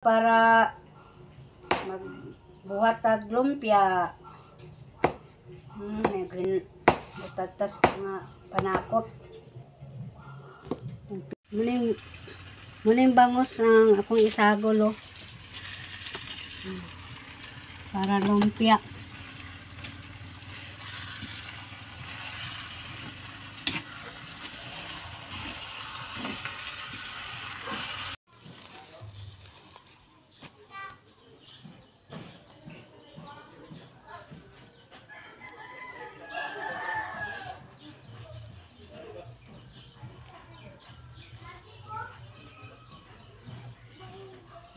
para magbuhat tag lumpia. Butatas nga panakot. Muning bangos ang akong isagol para lumpia.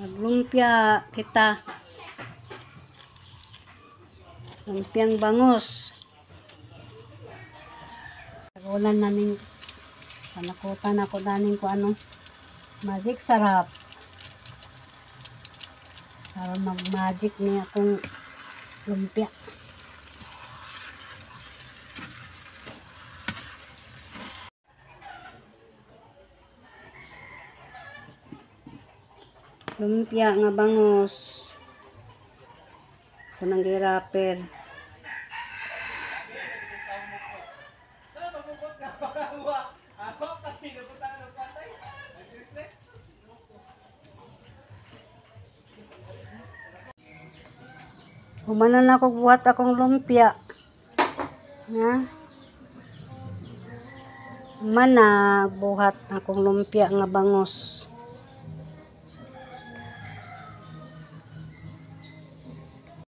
Maglumpia kita. Lumpiang bangos. Tagulan namin. Panakutan ako daning ko magic sarap. Para mag-magic niya akong lumpia. Lumpia nga bangos. Ito nang girapper. Humanan ako buhat akong lumpia. Buhat akong lumpia nga bangos.